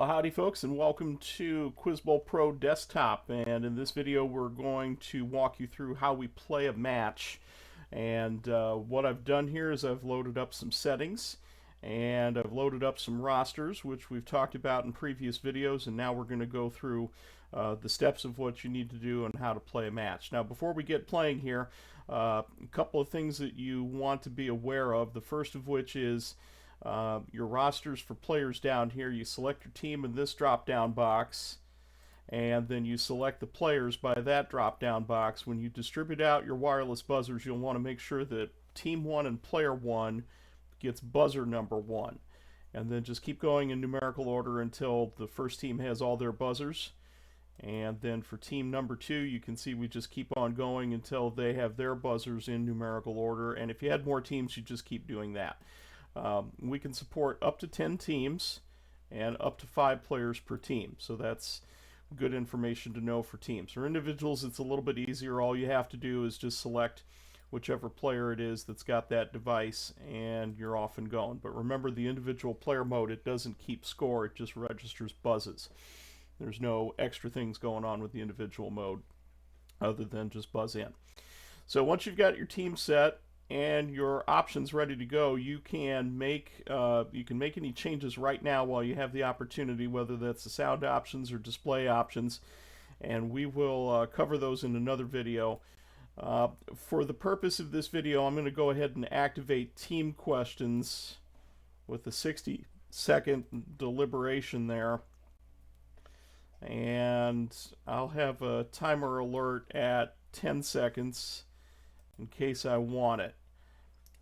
Well, howdy folks, and welcome to QuizBowl Pro Desktop. And in this video we're going to walk you through how we play a match. And what I've done here is I've loaded up some settings and I've loaded up some rosters, which we've talked about in previous videos, and now we're going to go through the steps of what you need to do and how to play a match. Now before we get playing here, a couple of things that you want to be aware of. The first of which is your rosters for players down here. You select your team in this drop down box, and then you select the players by that drop down box. When you distribute out your wireless buzzers, you'll want to make sure that team 1 and player 1 gets buzzer number 1, and then just keep going in numerical order until the first team has all their buzzers. And then for team number 2, you can see we just keep on going until they have their buzzers in numerical order, and if you had more teams, you just keep doing that. We can support up to 10 teams and up to 5 players per team, so that's good information to know for teams. For individuals, it's a little bit easier. All you have to do is just select whichever player it is that's got that device, and you're off and going. But remember, the individual player mode, it doesn't keep score, it just registers buzzes. There's no extra things going on with the individual mode other than just buzz in. So once you've got your team set and your options ready to go, you can make any changes right now while you have the opportunity, whether that's the sound options or display options, and we will cover those in another video. For the purpose of this video, I'm going to go ahead and activate team questions with the 60-second deliberation there, and I'll have a timer alert at 10 seconds in case I want it.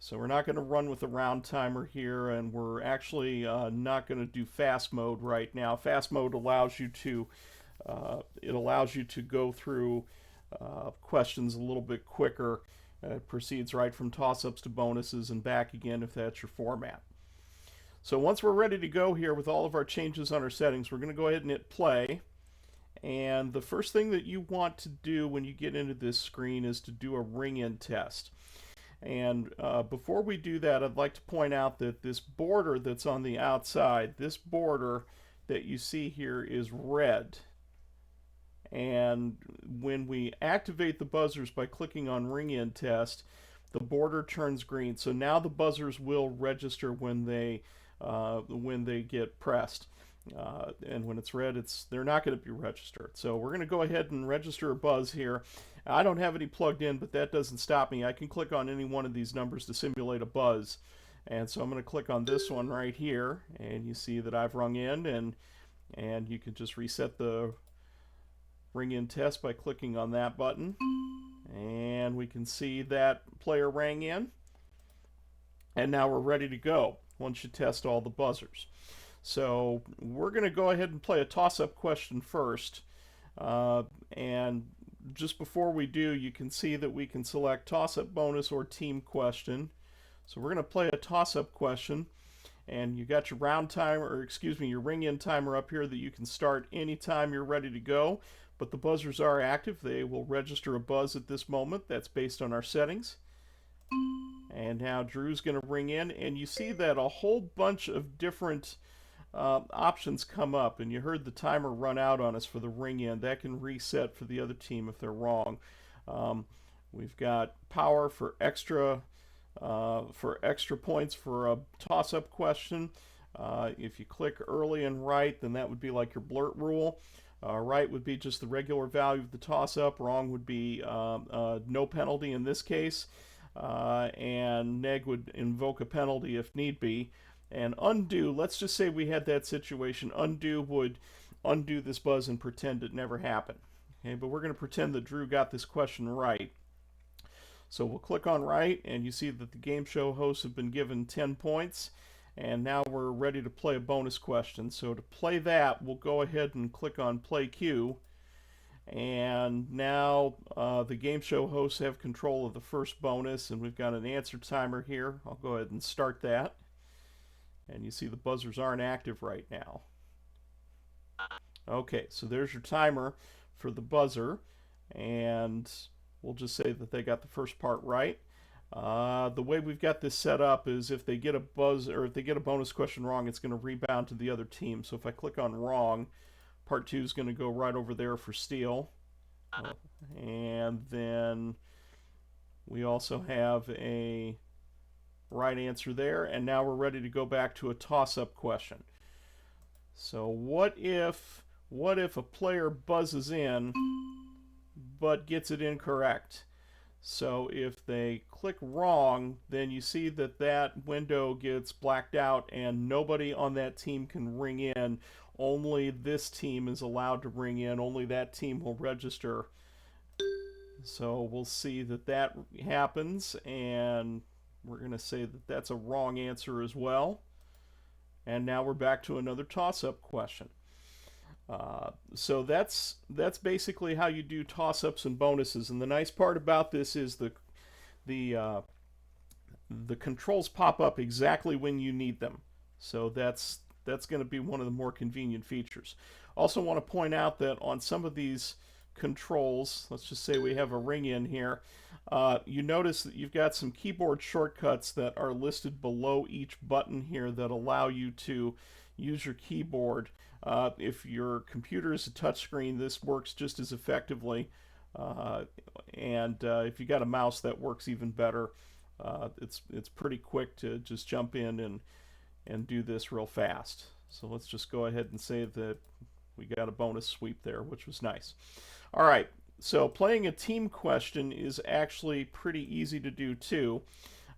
So we're not going to run with a round timer here, and we're actually not going to do fast mode right now. Fast mode allows you to go through questions a little bit quicker. It proceeds right from toss-ups to bonuses and back again if that's your format. So once we're ready to go here with all of our changes on our settings, we're going to go ahead and hit play. And the first thing that you want to do when you get into this screen is to do a ring-in test. And before we do that, I'd like to point out that this border that's on the outside, this border that you see here is red. And when we activate the buzzers by clicking on ring-in test, the border turns green. So now the buzzers will register when they get pressed. And when it's red, they're not going to be registered. So we're going to go ahead and register a buzz here. I don't have any plugged in, but that doesn't stop me. I can click on any one of these numbers to simulate a buzz. And so I'm going to click on this one right here, and you see that I've rung in, and you can just reset the ring in test by clicking on that button. And we can see that player rang in. And now we're ready to go once you test all the buzzers. So we're going to go ahead and play a toss-up question first. And just before we do, you can see that we can select toss-up bonus or team question. So we're going to play a toss-up question. And you got your round timer, or excuse me, your ring-in timer up here that you can start anytime you're ready to go. But the buzzers are active. They will register a buzz at this moment. That's based on our settings. And now Drew's going to ring in, and you see that a whole bunch of different options come up, and you heard the timer run out on us for the ring in. That can reset for the other team if they're wrong. We've got power for extra points for a toss-up question. If you click early and right, then that would be like your blurt rule. Right would be just the regular value of the toss-up. Wrong would be no penalty in this case. And neg would invoke a penalty if need be. And undo, let's just say we had that situation. Undo would undo this buzz and pretend it never happened. Okay, but we're going to pretend that Drew got this question right. So we'll click on right, and you see that the game show hosts have been given 10 points. And now we're ready to play a bonus question. So to play that, we'll go ahead and click on Play Q. And now the game show hosts have control of the first bonus, and we've got an answer timer here. I'll go ahead and start that. And you see the buzzers aren't active right now. Okay, so there's your timer for the buzzer, and we'll just say that they got the first part right. The way we've got this set up is if they get a buzz or if they get a bonus question wrong, it's going to rebound to the other team. So if I click on wrong, part 2 is going to go right over there for steal. And then we also have a right answer there, and now we're ready to go back to a toss-up question. So what if a player buzzes in but gets it incorrect? So if they click wrong, then you see that that window gets blacked out and nobody on that team can ring in. Only this team is allowed to ring in. Only that team will register. So we'll see that that happens, and we're going to say that that's a wrong answer as well. And now we're back to another toss-up question. So that's basically how you do toss-ups and bonuses. And the nice part about this is the controls pop up exactly when you need them. So that's going to be one of the more convenient features. Also want to point out that on some of these controls, let's just say we have a ring in here, you notice that you've got some keyboard shortcuts that are listed below each button here that allow you to use your keyboard. If your computer is a touchscreen, this works just as effectively, and if you got a mouse, that works even better. It's pretty quick to just jump in and do this real fast. So let's just go ahead and say that we got a bonus sweep there, which was nice. All right, so playing a team question is actually pretty easy to do too.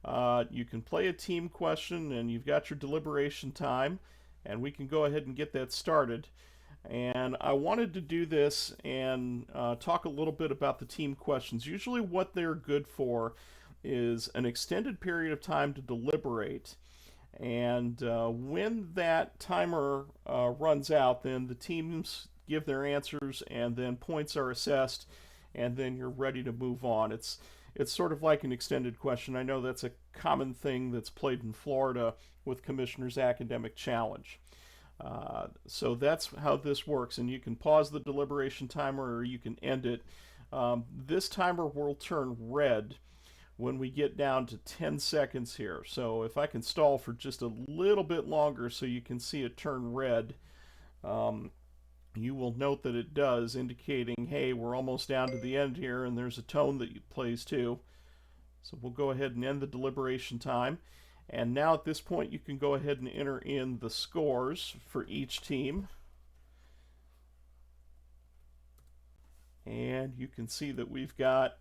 You can play a team question and you've got your deliberation time, and we can go ahead and get that started. And I wanted to do this and talk a little bit about the team questions. Usually what they're good for is an extended period of time to deliberate. And when that timer runs out, then the teams give their answers, and then points are assessed, and then you're ready to move on. It's sort of like an extended question. I know that's a common thing that's played in Florida with Commissioner's Academic Challenge. So that's how this works, and you can pause the deliberation timer or you can end it. This timer will turn red when we get down to 10 seconds here. So if I can stall for just a little bit longer so you can see it turn red, you will note that it does, indicating, hey, we're almost down to the end here, and there's a tone that plays too. So we'll go ahead and end the deliberation time. And now at this point you can go ahead and enter in the scores for each team. And you can see that we've got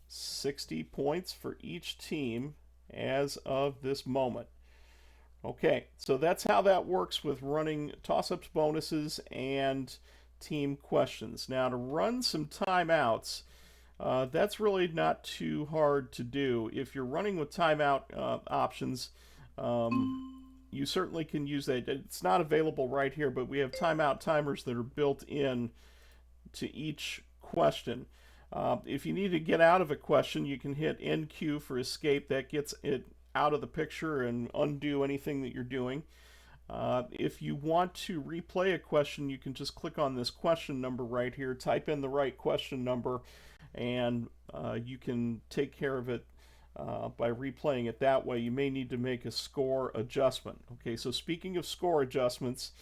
60 points for each team as of this moment. Okay, so that's how that works with running toss-ups, bonuses, and team questions. Now to run some timeouts, that's really not too hard to do. If you're running with timeout options, you certainly can use that. It's not available right here, but we have timeout timers that are built in to each question. If you need to get out of a question, you can hit NQ for escape. That gets it out of the picture and undo anything that you're doing. If you want to replay a question, you can just click on this question number right here, type in the right question number, and you can take care of it by replaying it that way. You may need to make a score adjustment. Okay, so speaking of score adjustments,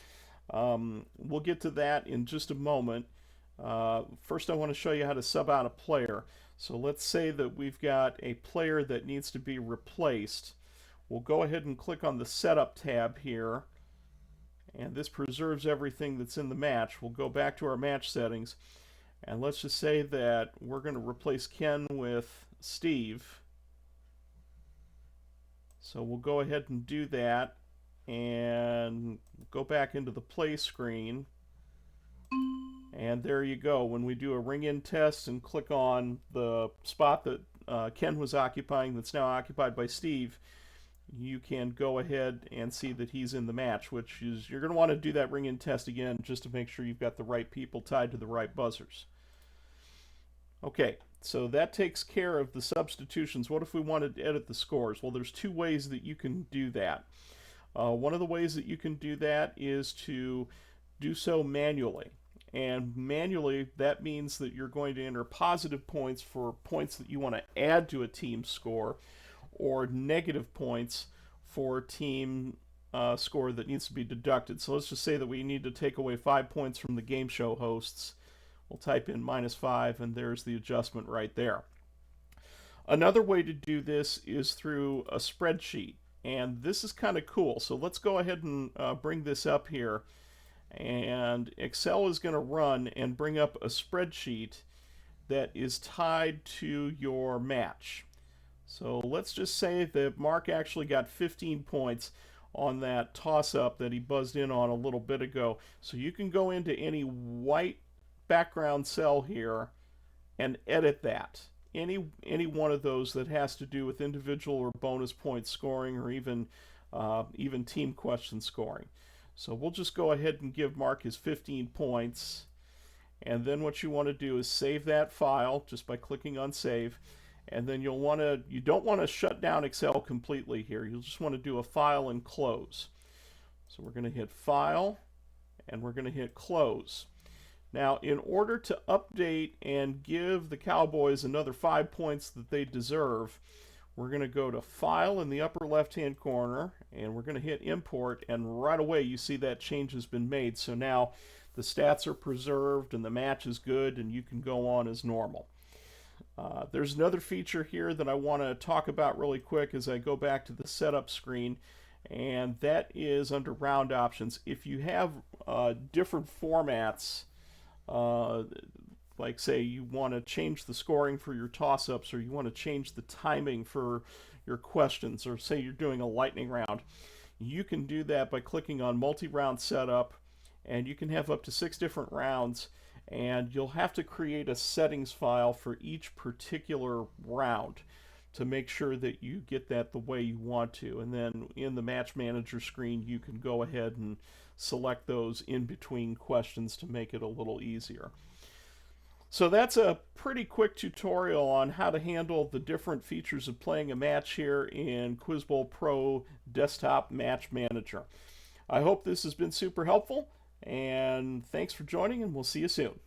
we'll get to that in just a moment. First I want to show you how to sub out a player. So let's say that we've got a player that needs to be replaced. We'll go ahead and click on the Setup tab here, and this preserves everything that's in the match. We'll go back to our match settings, and let's just say that we're going to replace Ken with Steve. So we'll go ahead and do that, and go back into the play screen. And there you go. When we do a ring-in test and click on the spot that Ken was occupying that's now occupied by Steve, you can go ahead and see that he's in the match, which is, you're going to want to do that ring-in test again just to make sure you've got the right people tied to the right buzzers. Okay, so that takes care of the substitutions. What if we wanted to edit the scores? Well, there's two ways that you can do that. One of the ways that you can do that is to do so manually. And manually, that means that you're going to enter positive points for points that you want to add to a team score, or negative points for team score that needs to be deducted. So let's just say that we need to take away 5 points from the game show hosts. We'll type in -5, and there's the adjustment right there. Another way to do this is through a spreadsheet, and this is kind of cool. So let's go ahead and bring this up here, and Excel is going to run and bring up a spreadsheet that is tied to your match. So let's just say that Mark actually got 15 points on that toss-up that he buzzed in on a little bit ago. So you can go into any white background cell here and edit that. Any one of those that has to do with individual or bonus point scoring, or even team question scoring. So we'll just go ahead and give Mark his 15 points, and then what you want to do is save that file just by clicking on save. And then you don't want to shut down Excel completely here. You'll just want to do a file and close. So we're going to hit file, and we're going to hit close. Now, in order to update and give the Cowboys another 5 points that they deserve, we're going to go to File in the upper left-hand corner, and we're going to hit Import, and right away you see that change has been made. So now the stats are preserved, and the match is good, and you can go on as normal. There's another feature here that I want to talk about really quick as I go back to the setup screen, and that is under round options. If you have different formats, like say you want to change the scoring for your toss-ups, or you want to change the timing for your questions, or say you're doing a lightning round, you can do that by clicking on multi-round setup, and you can have up to 6 different rounds, and you'll have to create a settings file for each particular round to make sure that you get that the way you want to. And then in the match manager screen, you can go ahead and select those in between questions to make it a little easier. So that's a pretty quick tutorial on how to handle the different features of playing a match here in QuizBowl Pro Desktop Match Manager. I hope this has been super helpful, and thanks for joining, and we'll see you soon.